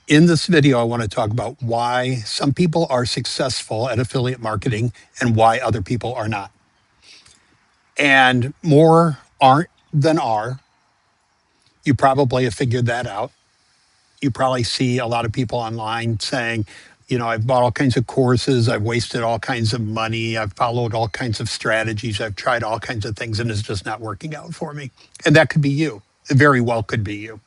In this video, I want to talk about why some people are successful at affiliate marketing and why other people are not. And more aren't than are. You probably have figured that out. You probably see a lot of people online saying, I've bought all kinds of courses, I've wasted all kinds of money, I've followed all kinds of strategies, I've tried all kinds of things, and it's just not working out for me. And that could be you. It very well could be you.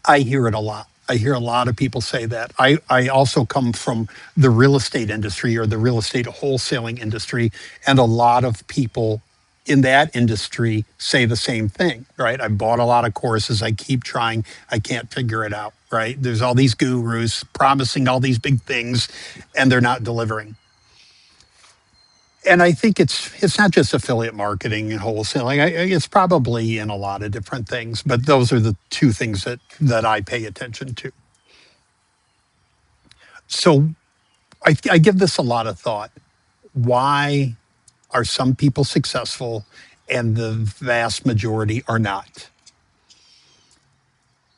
I hear it a lot. I hear a lot of people say that. I also come from the real estate industry or the real estate wholesaling industry, and a lot of people in that industry say the same thing, right? I bought a lot of courses. I keep trying. I can't figure it out, right? There's all these gurus promising all these big things, and they're not delivering. And I think it's not just affiliate marketing and wholesaling. It's probably in a lot of different things, but those are the two things that I pay attention to. So I give this a lot of thought. Why are some people successful and the vast majority are not?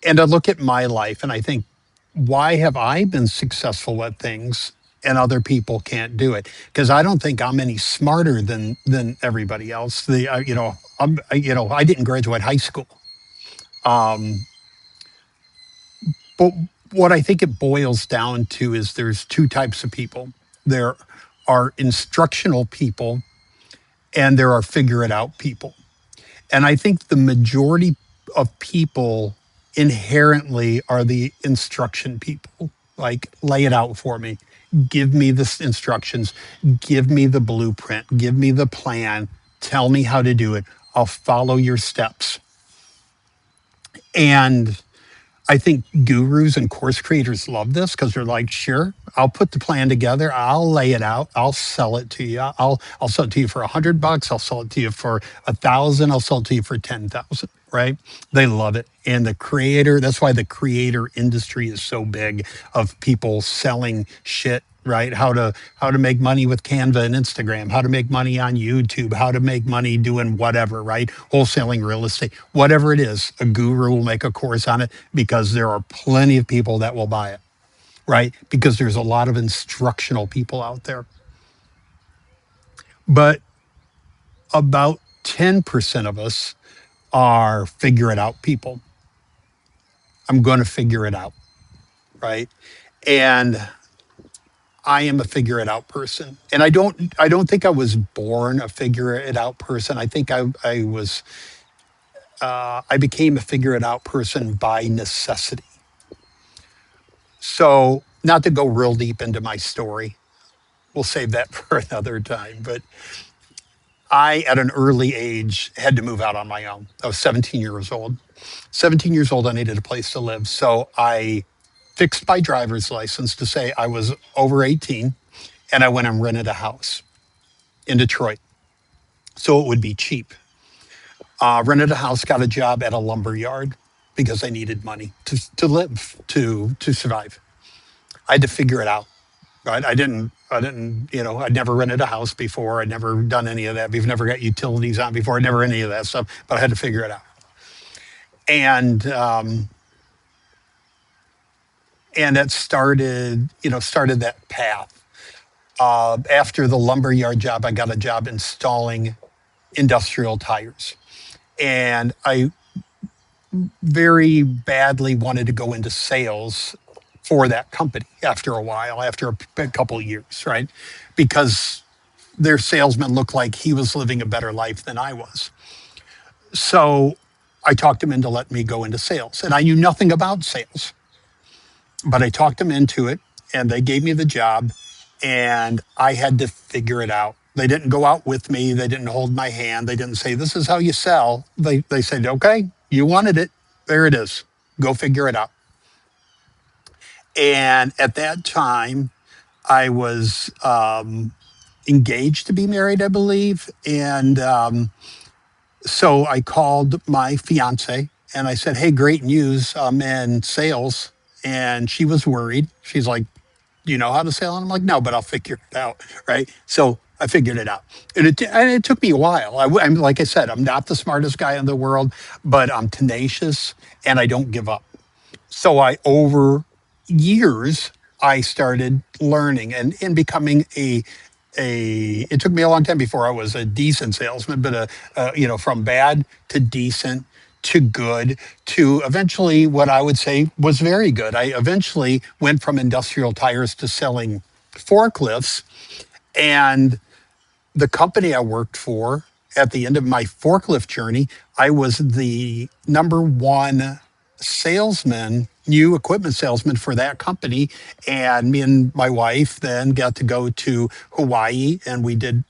And I look at my life and I think, why have I been successful at things and other people can't do it? Because I don't think I'm any smarter than everybody else. I didn't graduate high school. Um, but what I think it boils down to is there's two types of people. There are instructional people and there are figure it out people. And I think the majority of people inherently are the instruction people. Like, lay it out for me. Give me the instructions. Give me the blueprint. Give me the plan. Tell me how to do it. I'll follow your steps. And I think gurus and course creators love this because they're like, sure, I'll put the plan together. I'll lay it out. I'll sell it to you. I'll sell it to you for $100. I'll sell it to you for 1,000. I'll sell it to you for 10,000. Right? They love it. And that's why the creator industry is so big, of people selling shit. Right? How to make money with Canva and Instagram, how to make money on YouTube, how to make money doing whatever, right? Wholesaling real estate, whatever it is, a guru will make a course on it because there are plenty of people that will buy it, right? Because there's a lot of instructional people out there. But about 10% of us are figure it out people. I'm going to figure it out, right? And I am a figure it out person. And I don't think I was born a figure it out person. I think I became a figure it out person by necessity. So, not to go real deep into my story, we'll save that for another time. But I, at an early age, had to move out on my own. I was 17 years old. 17 years old, I needed a place to live. So I fixed my driver's license to say I was over 18, and I went and rented a house in Detroit so it would be cheap. Rented a house, got a job at a lumber yard because I needed money to live, to survive. I had to figure it out. Right? I'd never rented a house before. I'd never done any of that. We've never got utilities on before. I never any of that stuff, but I had to figure it out. And that started that path. After the lumberyard job, I got a job installing industrial tires. And I very badly wanted to go into sales for that company after a while, after a couple of years, right? Because their salesman looked like he was living a better life than I was. So I talked him into letting me go into sales. And I knew nothing about sales, but I talked them into it and they gave me the job and I had to figure it out. They didn't go out with me. They didn't hold my hand. They didn't say, this is how you sell. They said, okay, you wanted it. There it is. Go figure it out. And at that time, I was engaged to be married, I believe. And so I called my fiance and I said, hey, great news. I'm in sales. And she was worried. She's like, do you know how to sell? And I'm like, no, but I'll figure it out. Right. So I figured it out. And it took me a while. I'm like I said, I'm not the smartest guy in the world, but I'm tenacious and I don't give up. So I, over years, I started learning and becoming it took me a long time before I was a decent salesman, but from bad to decent to good to eventually what I would say was very good. I eventually went from industrial tires to selling forklifts, and the company I worked for, at the end of my forklift journey, I was the number one salesman, new equipment salesman for that company. And me and my wife then got to go to Hawaii, and we did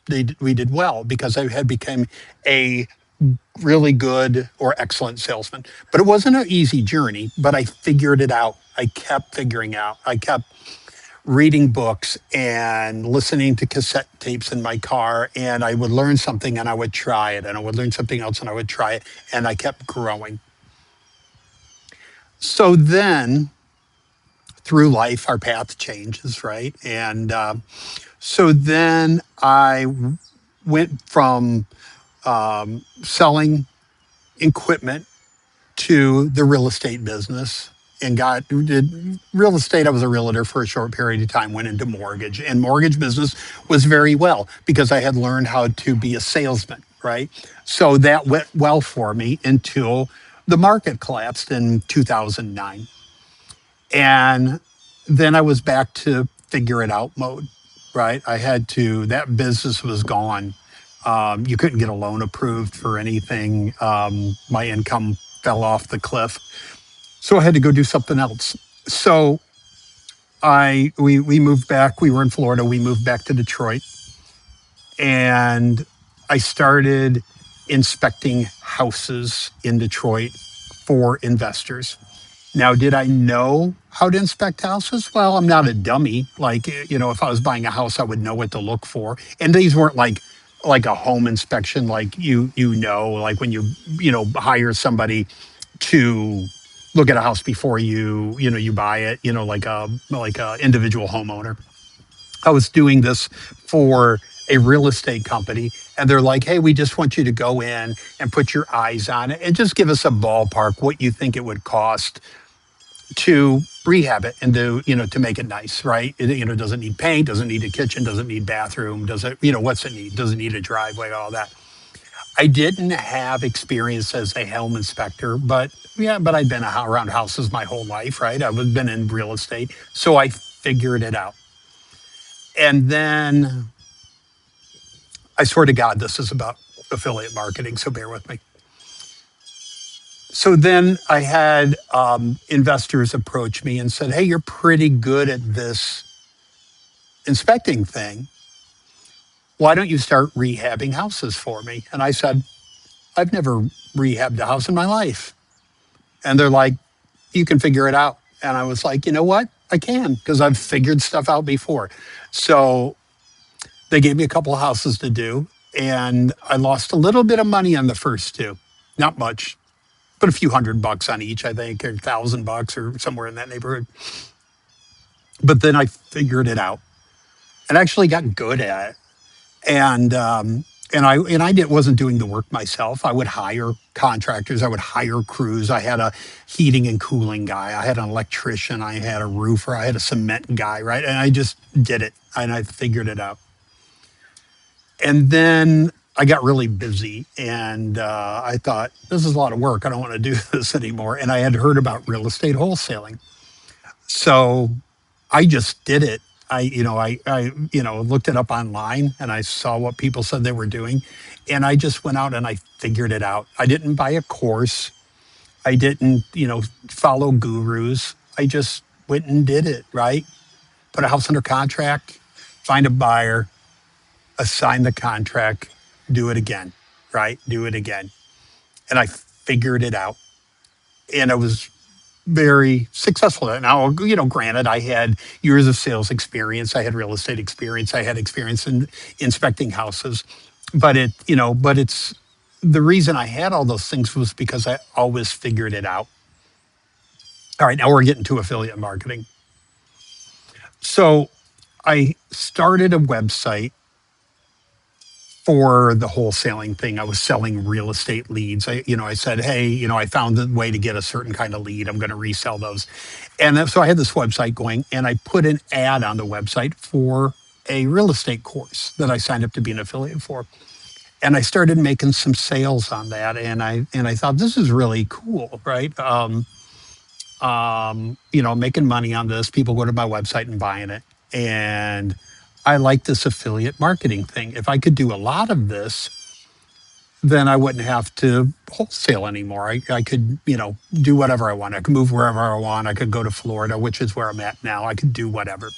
well because I had become a really good or excellent salesman. But it wasn't an easy journey, but I figured it out. I kept figuring out. I kept reading books and listening to cassette tapes in my car, and I would learn something and I would try it, and I would learn something else and I would try it, and I kept growing. So then through life our path changes, right? And so then went from selling equipment to the real estate business, and did real estate. I was a realtor for a short period of time, went into mortgage, and mortgage business was very well because I had learned how to be a salesman, right? So that went well for me until the market collapsed in 2009. And then I was back to figure it out mode, right? That business was gone. You couldn't get a loan approved for anything. My income fell off the cliff. So I had to go do something else. So we moved back. We were in Florida. We moved back to Detroit, and I started inspecting houses in Detroit for investors. Now, did I know how to inspect houses? Well, I'm not a dummy. Like, if I was buying a house, I would know what to look for. And these weren't like a home inspection, like like when hire somebody to look at a house before you buy it, like a individual homeowner. I was doing this for a real estate company, and they're like, "Hey, we just want you to go in and put your eyes on it and just give us a ballpark what you think it would cost to rehab it and to make it nice, right? It doesn't need paint, doesn't need a kitchen, doesn't need bathroom, doesn't, what's it need? Doesn't need a driveway, all that." I didn't have experience as a home inspector, but yeah, but I'd been around houses my whole life, right? I've been in real estate. So I figured it out. And then I swear to God, this is about affiliate marketing, so bear with me. So then I had investors approach me and said, "Hey, you're pretty good at this inspecting thing. Why don't you start rehabbing houses for me?" And I said, "I've never rehabbed a house in my life." And they're like, "You can figure it out." And I was like, "You know what? I can, because I've figured stuff out before." So they gave me a couple of houses to do, and I lost a little bit of money on the first two. Not much, but a few $100 on each, I think, or $1,000 or somewhere in that neighborhood. But then I figured it out and actually got good at it. And wasn't doing the work myself. I would hire contractors. I would hire crews. I had a heating and cooling guy. I had an electrician. I had a roofer. I had a cement guy. Right, and I just did it, and I figured it out. And then I got really busy, and I thought, this is a lot of work. I don't want to do this anymore. And I had heard about real estate wholesaling, so I just did it. I looked it up online, and I saw what people said they were doing, and I just went out and I figured it out. I didn't buy a course. I didn't, follow gurus. I just went and did it, right? Put a house under contract, find a buyer, assign the contract, do it again, right? Do it again. And I figured it out. And I was very successful at it. Now, granted, I had years of sales experience, I had real estate experience, I had experience in inspecting houses, but it's the reason I had all those things was because I always figured it out. All right, now we're getting to affiliate marketing. So I started a website for the wholesaling thing. I was selling real estate leads. I said, hey, I found the way to get a certain kind of lead. I'm going to resell those. And so I had this website going, and I put an ad on the website for a real estate course that I signed up to be an affiliate for. And I started making some sales on that, and I thought this is really cool, right? Making money on this. People go to my website and buying it, and I like this affiliate marketing thing. If I could do a lot of this, then I wouldn't have to wholesale anymore. I could, do whatever I want. I could move wherever I want. I could go to Florida, which is where I'm at now. I could do whatever.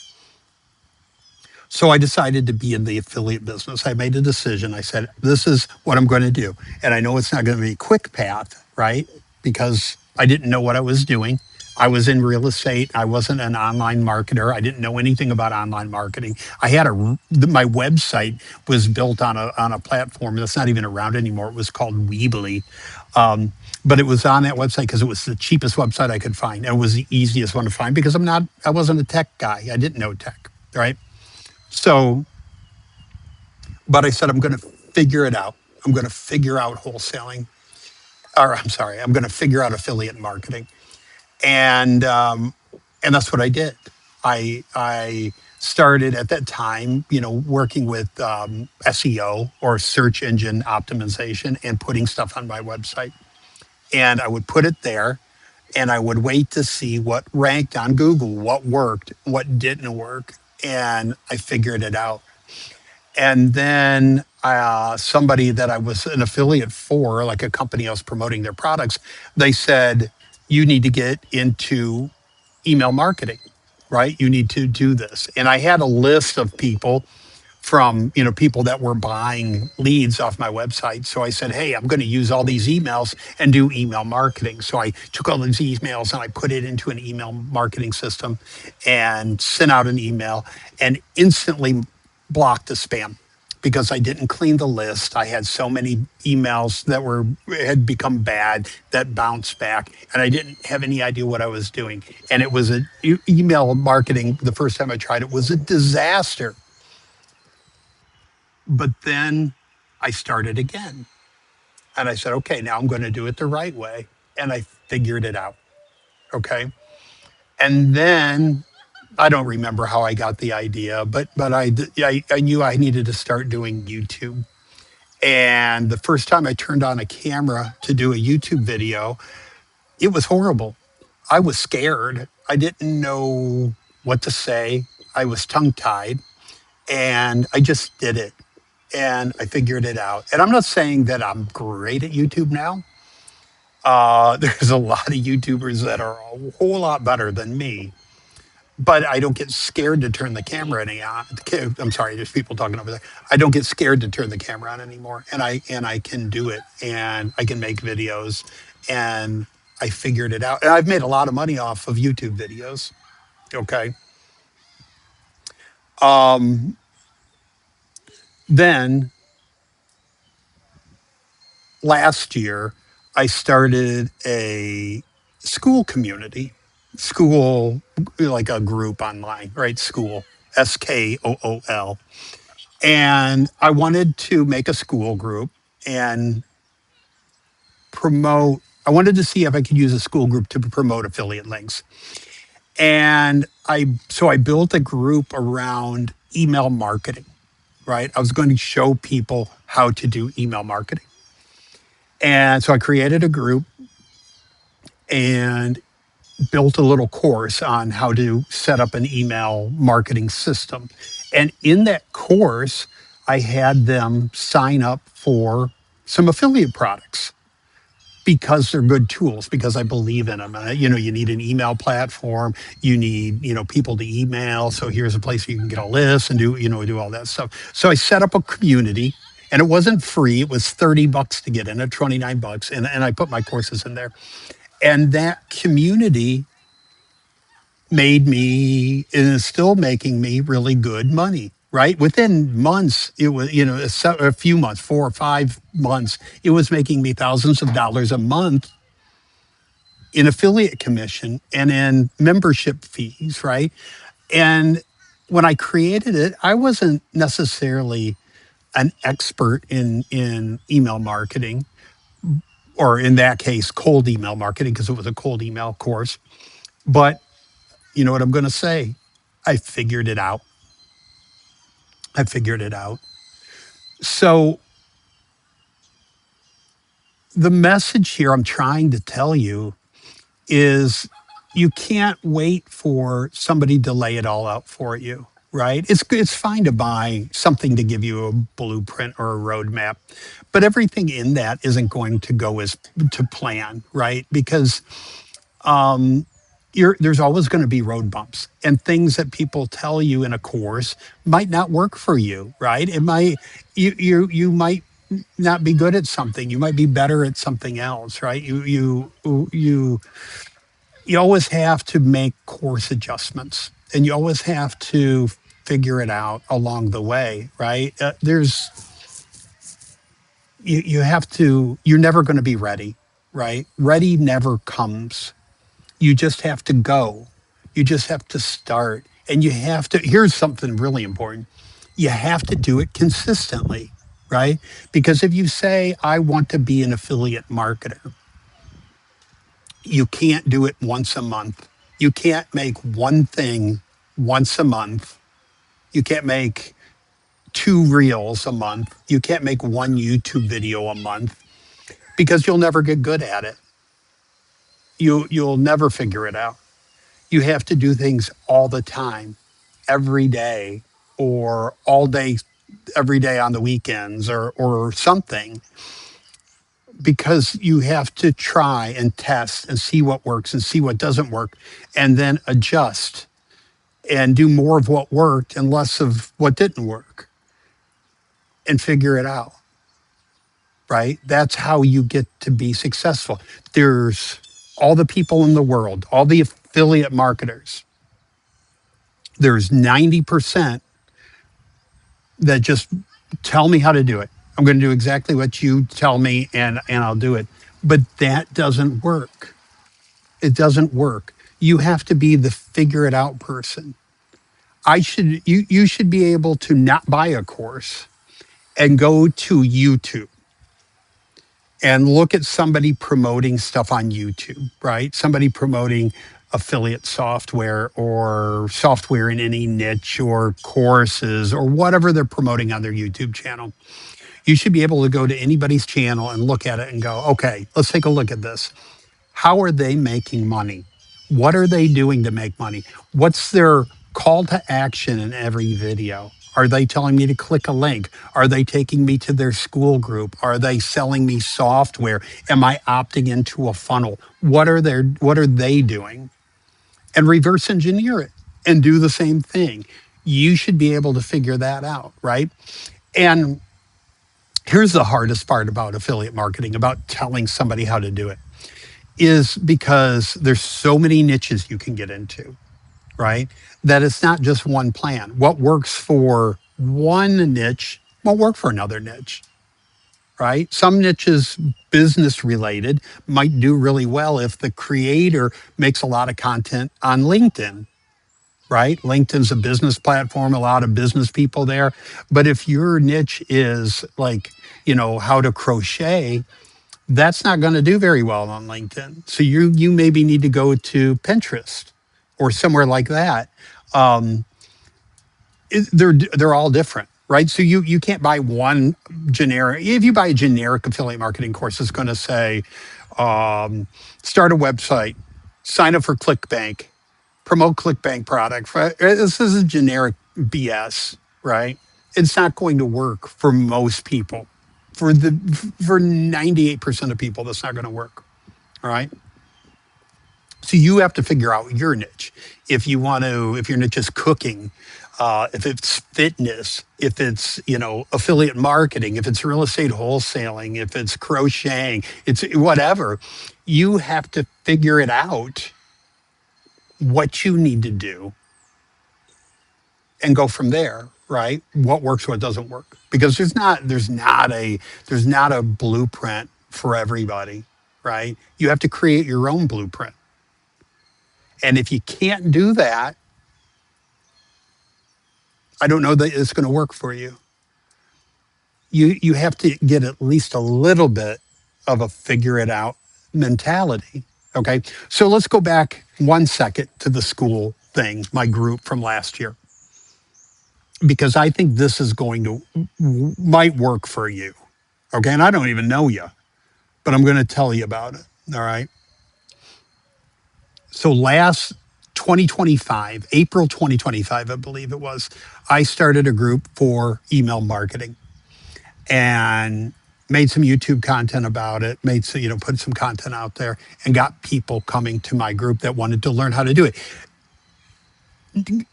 So I decided to be in the affiliate business. I made a decision. I said, this is what I'm going to do. And I know it's not going to be a quick path, right? Because I didn't know what I was doing. I was in real estate. I wasn't an online marketer. I didn't know anything about online marketing. My website was built on a platform that's not even around anymore. It was called Weebly. But it was on that website because it was the cheapest website I could find. And it was the easiest one to find because I wasn't a tech guy. I didn't know tech, right? So, but I said, I'm going to figure it out. I'm going to figure out wholesaling, or I'm sorry, I'm going to figure out affiliate marketing. And that's what I did. I started at that time, working with SEO or search engine optimization and putting stuff on my website. And I would put it there and I would wait to see what ranked on Google, what worked, what didn't work. And I figured it out. And then somebody that I was an affiliate for, like a company I was promoting their products, they said, you need to get into email marketing, right? You need to do this. And I had a list of people from, people that were buying leads off my website. So I said, hey, I'm going to use all these emails and do email marketing. So I took all these emails and I put it into an email marketing system and sent out an email and instantly blocked the spam because I didn't clean the list. I had so many emails that had become bad that bounced back, and I didn't have any idea what I was doing. And it was email marketing. The first time I tried it was a disaster. But then I started again, and I said, okay, now I'm going to do it the right way, and I figured it out. Okay, and then I don't remember how I got the idea, but I knew I needed to start doing YouTube. And the first time I turned on a camera to do a YouTube video, it was horrible. I was scared. I didn't know what to say. I was tongue tied and I just did it and I figured it out. And I'm not saying that I'm great at YouTube now. There's a lot of YouTubers that are a whole lot better than me, but I don't get scared to turn the camera on. I'm sorry, there's people talking over there. I don't get scared to turn the camera on anymore, and I can do it, and I can make videos, and I figured it out, and I've made a lot of money off of YouTube videos. Okay, then last year I started a Skool community, Skool like a group online, right? Skool, Skool. And I wanted to make a school group and promote. I wanted to see if I could use a school group to promote affiliate links. And I built a group around email marketing, right? I was going to show people how to do email marketing. And so I created a group and built a little course on how to set up an email marketing system. And in that course, I had them sign up for some affiliate products because they're good tools, because I believe in them. You need an email platform, you need, people to email. So here's a place where you can get a list and do all that stuff. So I set up a community and it wasn't free. It was $30 to get in at $29. And I put my courses in there. And that community made me and is still making me really good money, right? Within months, it was, a few months, 4 or 5 months, it was making me thousands of dollars a month in affiliate commission and in membership fees, right? And when I created it, I wasn't necessarily an expert in email marketing, or in that case, cold email marketing, because it was a cold email course. But you know what I'm going to say? I figured it out. I figured it out. So the message here I'm trying to tell you is you can't wait for somebody to lay it all out for you, right? It's fine to buy something to give you a blueprint or a roadmap, but everything in that isn't going to go as to plan, right? Because there's always going to be road bumps, and things that people tell you in a course might not work for you, right? It might you might not be good at something. You might be better at something else, right? You always have to make course adjustments, and you always have to figure it out along the way, right? There's you have to. You're never going to be ready, right? Ready never comes. You just have to go. You just have to start. And you have to, here's something really important. You have to do it consistently, right? Because if you say, I want to be an affiliate marketer, you can't do it once a month. You can't make one thing once a month. You can't make two reels a month. You can't make one YouTube video a month, because you'll never get good at it. You'll never figure it out. You have to do things all the time, every day, or all day, every day on the weekends, or something, because you have to try and test and see what works and see what doesn't work, and then adjust and do more of what worked and less of what didn't work, and figure it out, right? That's how you get to be successful. There's all the people in the world, all the affiliate marketers. There's 90% that just tell me how to do it. I'm going to do exactly what you tell me, and I'll do it. But that doesn't work. It doesn't work. You have to be the figure it out person. You should be able to not buy a course and go to YouTube and look at somebody promoting stuff on YouTube, right? Somebody promoting affiliate software, or software in any niche, or courses, or whatever they're promoting on their YouTube channel. You should be able to go to anybody's channel and look at it and go, okay, let's take a look at this. How are they making money? What are they doing to make money? What's their call to action in every video? Are they telling me to click a link? Are they taking me to their Skool group? Are they selling me software? Am I opting into a funnel? What are they doing? And reverse engineer it and do the same thing. You should be able to figure that out, right? And here's the hardest part about affiliate marketing, about telling somebody how to do it, is because there's so many niches you can get into, right? That it's not just one plan. What works for one niche won't work for another niche, right? Some niches, business related, might do really well if the creator makes a lot of content on LinkedIn, right? LinkedIn's a business platform, a lot of business people there. But if your niche is like, how to crochet, that's not going to do very well on LinkedIn. So you maybe need to go to Pinterest or somewhere like that. Um, they're all different, right? So you can't buy one generic. If you buy a generic affiliate marketing course, it's going to say start a website, sign up for ClickBank, promote ClickBank product. Right? This is a generic BS, right? It's not going to work for most people. For 98% of people, that's not going to work. All right. So you have to figure out your niche. If your niche is cooking, if it's fitness, if it's, affiliate marketing, if it's real estate wholesaling, if it's crocheting, it's whatever, you have to figure it out what you need to do and go from there, right? What works, what doesn't work. Because there's not a blueprint for everybody, right? You have to create your own blueprint. And if you can't do that, I don't know that it's going to work for you. you have to get at least a little bit of a figure it out mentality. Okay. So let's go back 1 second to the Skool thing, my group from last year, because I think this is going to might work for you. Okay. And I don't even know you, but I'm going to tell you about it. All right. So last 2025, April 2025, I believe it was, I started a group for email marketing and made some YouTube content about it, made some, put some content out there and got people coming to my group that wanted to learn how to do it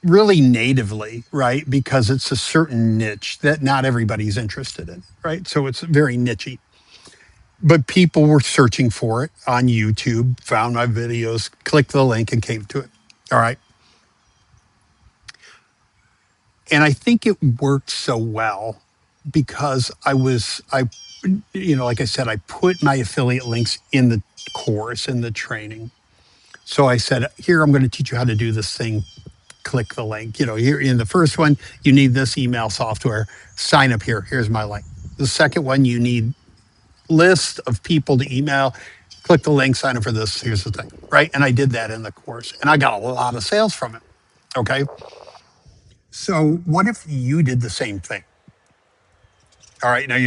really natively, right? Because it's a certain niche that not everybody's interested in, right? So it's very nichey. But people were searching for it on YouTube, found my videos, clicked the link and came to it. All right. And I think it worked so well because like I said, I put my affiliate links in the course, in the training. So I said, here, I'm going to teach you how to do this thing. Click the link. Here in the first one, you need this email software. Sign up here. Here's my link. The second one, you need list of people to email. Click the link, sign up for this. Here's the thing, right? And I did that in the course and I got a lot of sales from it. Okay. So what if you did the same thing? All right. I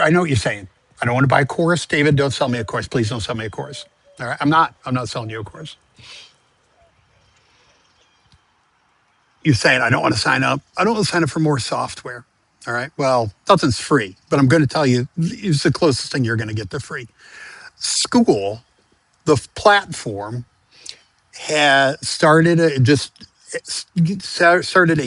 know what you're saying. I don't want to buy a course. David, don't sell me a course. Please don't sell me a course. All right. I'm not selling you a course. You're saying, I don't want to sign up. I don't want to sign up for more software. All right. Well, nothing's free, but I'm going to tell you, it's the closest thing you're going to get to free. Skool, the platform, had started a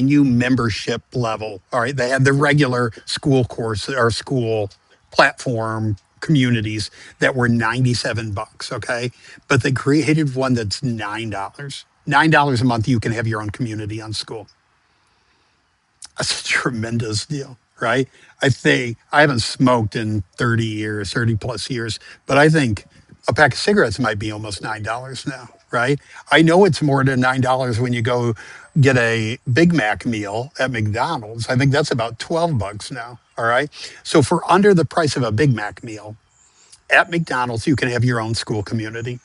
new membership level. All right. They had the regular Skool course or Skool platform communities that were $97. Okay. But they created one that's $9. $9 a month, you can have your own community on Skool. That's a tremendous deal, right? I think I haven't smoked in 30 years, 30 plus years, but I think a pack of cigarettes might be almost $9 now, right? I know it's more than $9 when you go get a Big Mac meal at McDonald's. I think that's about $12 now, all right? So for under the price of a Big Mac meal at McDonald's, you can have your own Skool community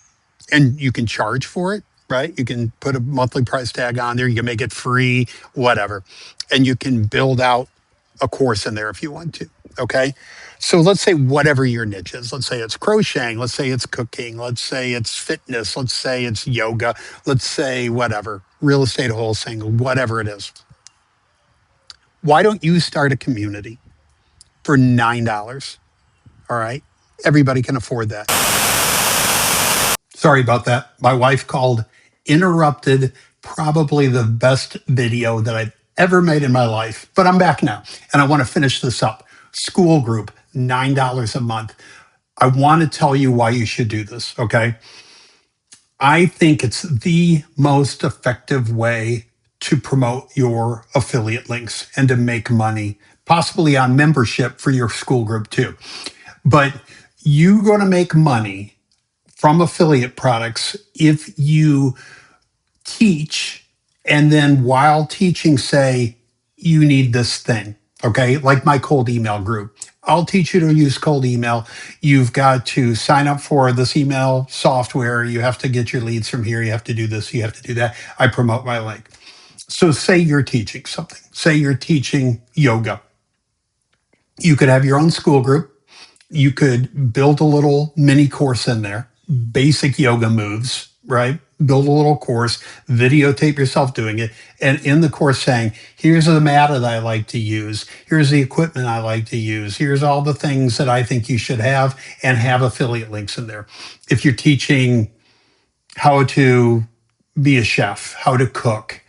and you can charge for it, right? You can put a monthly price tag on there. You can make it free, whatever. And you can build out a course in there if you want to. Okay. So let's say whatever your niche is. Let's say it's crocheting. Let's say it's cooking. Let's say it's fitness. Let's say it's yoga. Let's say whatever, real estate wholesaling, whatever it is. Why don't you start a community for $9? All right. Everybody can afford that. Sorry about that. My wife called, interrupted probably the best video that I've ever made in my life. But I'm back now and I want to finish this up. Skool group, $9 a month. I want to tell you why you should do this. Okay. I think it's the most effective way to promote your affiliate links and to make money, possibly on membership for your Skool group too. But you're going to make money from affiliate products if you teach and then while teaching say you need this thing. Okay, like my cold email group, I'll teach you to use cold email. You've got to sign up for this email software, you have to get your leads from here, you have to do this, you have to do that. I promote my link. So say you're teaching something, say you're teaching yoga, you could have your own Skool group. You could build a little mini course in there, basic yoga moves, right? Build a little course, videotape yourself doing it, and in the course saying, here's the mat that I like to use, here's the equipment I like to use, here's all the things that I think you should have, and have affiliate links in there. If you're teaching how to be a chef, how to cook,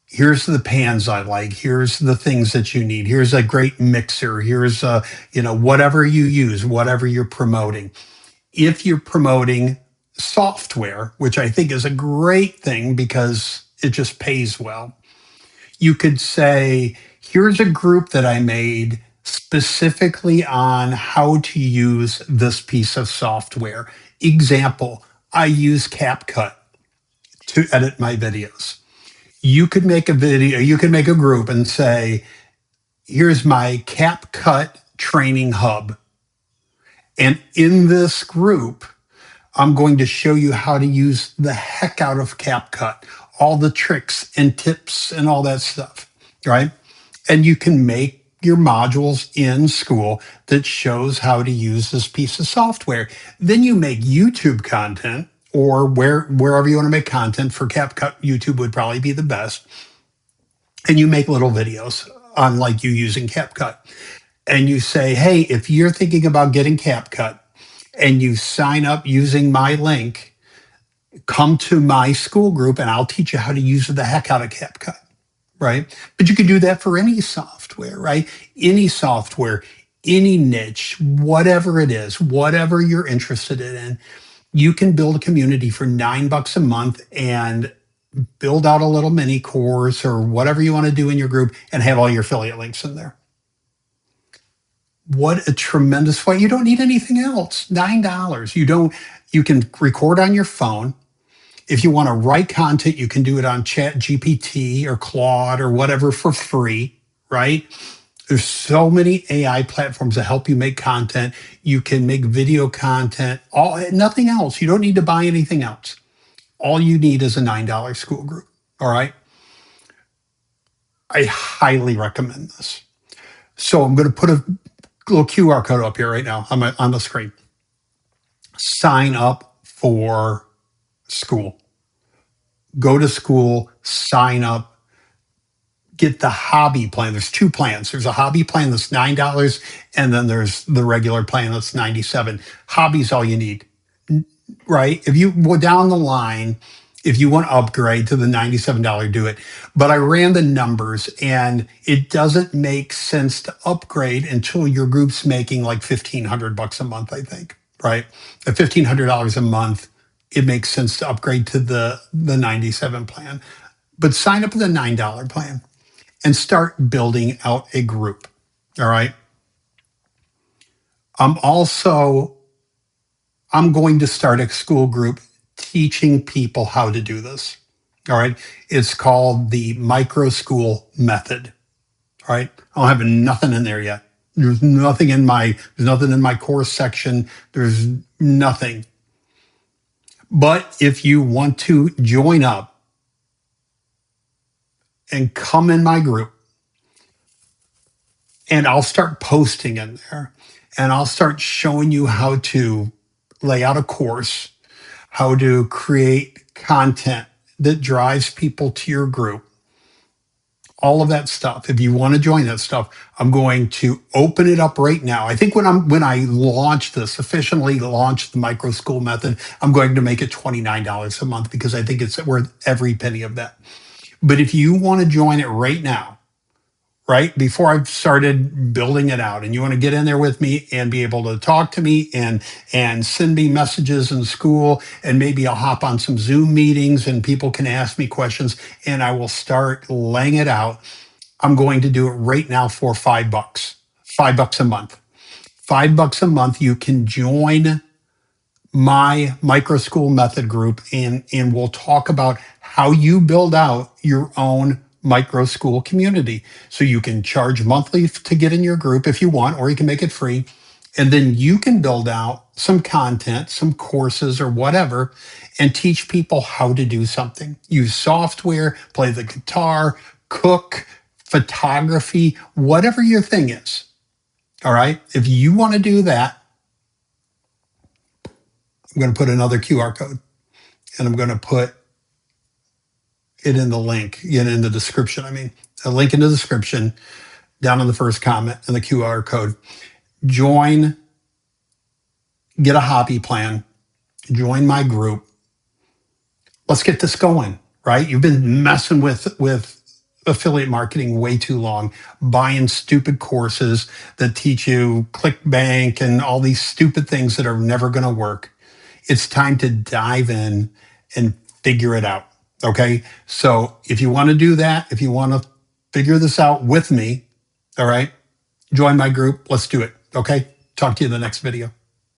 here's the pans I like. Here's the things that you need. Here's a great mixer. Here's whatever you use, whatever you're promoting. If you're promoting software, which I think is a great thing because it just pays well, you could say, here's a group that I made specifically on how to use this piece of software. Example, I use CapCut to edit my videos. You could make a video, you could make a group and say, here's my CapCut training hub. And in this group, I'm going to show you how to use the heck out of CapCut, all the tricks and tips and all that stuff, right? And you can make your modules in Skool that shows how to use this piece of software. Then you make YouTube content or wherever you want to make content. For CapCut, YouTube would probably be the best. And you make little videos on like you using CapCut. And you say, hey, if you're thinking about getting CapCut and you sign up using my link, come to my Skool group and I'll teach you how to use the heck out of CapCut, right? But you can do that for any software, right? Any software, any niche, whatever it is, whatever you're interested in, you can build a community for $9 a month and build out a little mini course or whatever you want to do in your group and have all your affiliate links in there. What a tremendous way. You don't need anything else. $9. You can record on your phone. If you want to write content, you can do it on Chat GPT or Claude or whatever for free, right? There's so many AI platforms that help you make content. You can make video content, nothing else. You don't need to buy anything else. All you need is a $9 Skool group. All right. I highly recommend this. So I'm going to put a little QR code up here right now on the screen. Sign up for Skool. Go to Skool, sign up, get the hobby plan. There's two plans. There's a hobby plan that's $9, and then there's the regular plan that's $97. Hobby's all you need, right? If you go down the line, if you want to upgrade to the $97, do it. But I ran the numbers and it doesn't make sense to upgrade until your group's making like $1,500 a month, I think, right? At $1,500 a month, it makes sense to upgrade to the 97 plan. But sign up for the $9 plan and start building out a group. All right. I'm going to start a Skool group teaching people how to do this. All right. It's called the MicroSkool method. All right. I don't have nothing in there yet. There's nothing in my course section. There's nothing. But if you want to join up and come in my group, and I'll start posting in there and I'll start showing you how to lay out a course, how to create content that drives people to your group, all of that stuff. If you want to join that stuff, I'm going to open it up right now. I think when I launch this, officially launch the MicroSkool method, I'm going to make it $29 a month because I think it's worth every penny of that. But if you want to join it right now, right before I've started building it out, and you want to get in there with me and be able to talk to me and send me messages in Skool, and maybe I'll hop on some Zoom meetings and people can ask me questions and I will start laying it out. I'm going to do it right now for $5, $5 a month. $5 a month, you can join my MicroSkool method group and we'll talk about how you build out your own MicroSkool community. So you can charge monthly to get in your group if you want, or you can make it free. And then you can build out some content, some courses or whatever, and teach people how to do something. Use software, play the guitar, cook, photography, whatever your thing is. All right. If you want to do that, I'm going to put another QR code and I'm going to put it in the link, in the description. I mean, a link in the description down in the first comment and the QR code. Join, get a hobby plan, join my group. Let's get this going, right? You've been messing with affiliate marketing way too long, buying stupid courses that teach you ClickBank and all these stupid things that are never going to work. It's time to dive in and figure it out. Okay. So if you want to do that, if you want to figure this out with me, all right, join my group. Let's do it. Okay. Talk to you in the next video.